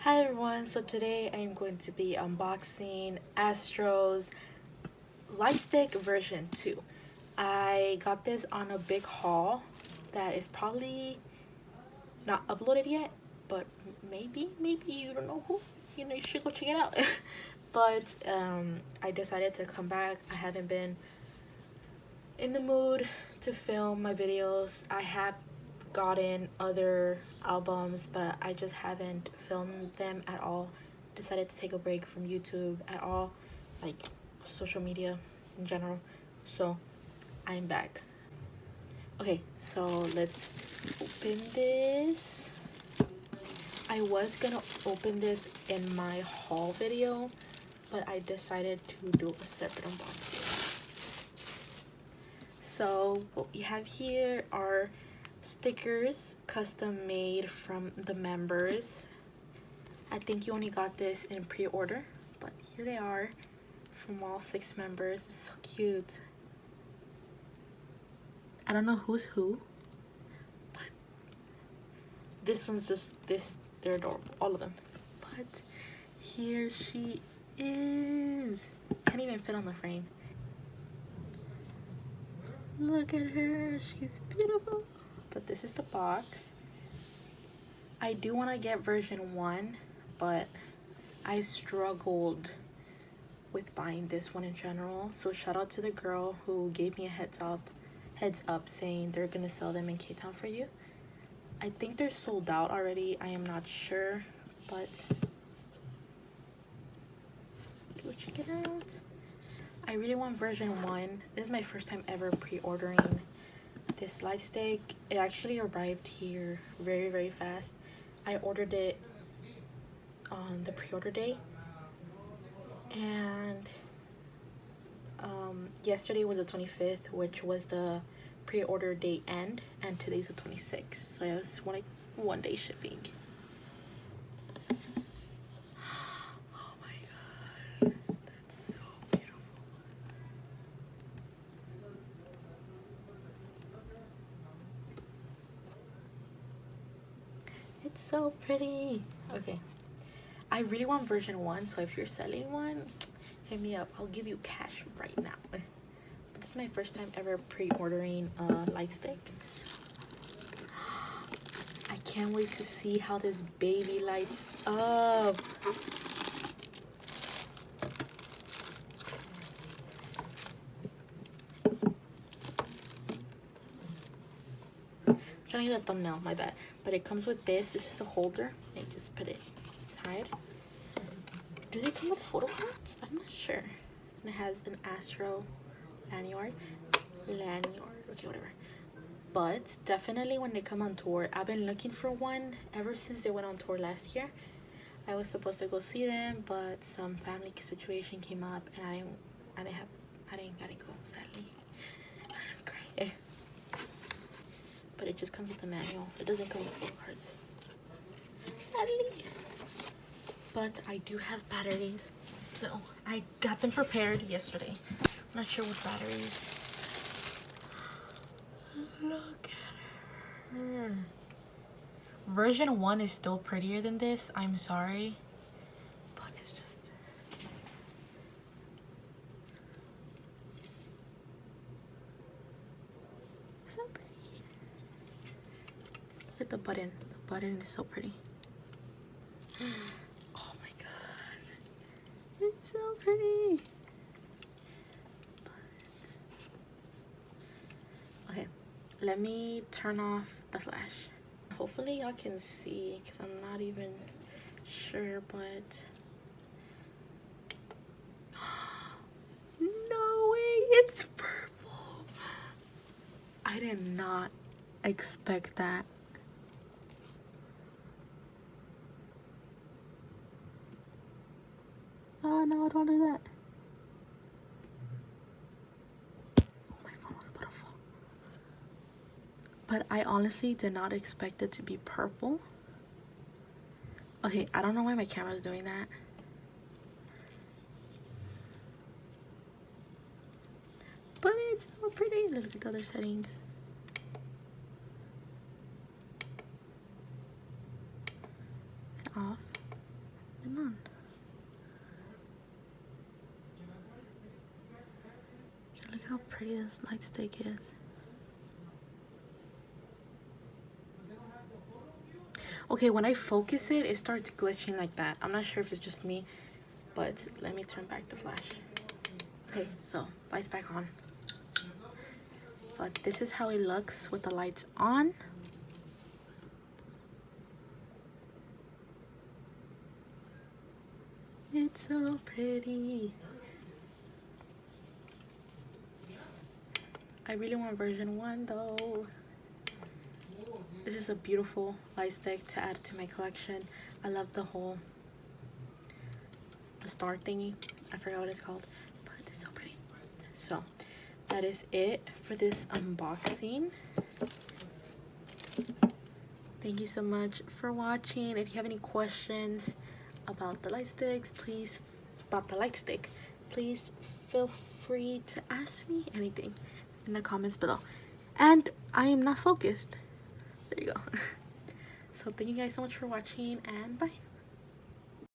Hi everyone, so today I am going to be unboxing Astro's lightstick version 2. I got this on a big haul that is probably not uploaded yet, but maybe you don't know who, you should go check it out. But I decided to come back. I haven't been in the mood to film my videos. I have gotten other albums, but I just haven't filmed them at all. Decided to take a break from YouTube at all, like social media in general. So I'm back. Okay, so let's open this. I was gonna open this in my haul video, but I decided to do a separate unboxing. So what we have here are stickers custom made from the members. I think you only got this in pre-order, but here they are from all 6 members. It's so cute. I don't know who's who, but this one's just they're adorable, all of them. But here she is. Can't even fit on the frame. Look at her, she's beautiful. But this is the box. I do want to get version 1, but I struggled with buying this one in general. So shout out to the girl who gave me a heads up saying they're gonna sell them in K-Town for you. I think they're sold out already. I am not sure, but go check it out. I really want version 1. This is my first time ever pre-ordering this light stick. It actually arrived here very fast. I ordered it on the pre-order day, and yesterday was the 25th, which was the pre-order day end, and today's the 26th, so it was like 1 day shipping. Oh my god, that's so beautiful. It's so pretty. Okay, I really want version 1, so if you're selling one, hit me up. I'll give you cash right now. But this is my first time ever pre-ordering a light stick. I can't wait to see how this baby lights up. I'm trying to get a thumbnail, my bad. But it comes with this. This is the holder. And you just put it inside. Do they come with photo cards? I'm not sure. And it has an Astro lanyard. Okay, whatever. But definitely when they come on tour, I've been looking for one ever since they went on tour last year. I was supposed to go see them, but some family situation came up, and I didn't go, sadly. I'm crying. But it just comes with a manual. It doesn't come with photo cards, sadly. But I do have batteries, so I got them prepared yesterday. I'm not sure what batteries. Look at her. Version 1 is still prettier than this. I'm sorry, but it's just so pretty. Look at the button. The button is so pretty. Oh my god, it's so pretty. Okay, let me turn off the flash. Hopefully y'all can see, because I'm not even sure, but no way, it's purple. I did not expect that. Oh no, don't do that. Oh, my phone was about to fall. But I honestly did not expect it to be purple. Okay, I don't know why my camera is doing that. But it's so pretty. Look at the other settings. Off. something on. Okay, look how pretty this nightstick is. Okay, when I focus it, it starts glitching like that. I'm not sure if it's just me, but let me turn back the flash. Okay, so lights back on. But this is how it looks with the lights on. It's so pretty. I really want version 1 though. This is a beautiful light stick to add to my collection. I love the star thingy. I forgot what it's called, but it's so pretty. So that is it for this unboxing. Thank you so much for watching. If you have any questions about the light sticks, please feel free to ask me anything in the comments below. And I am not focused. There you go. So thank you guys so much for watching, and bye.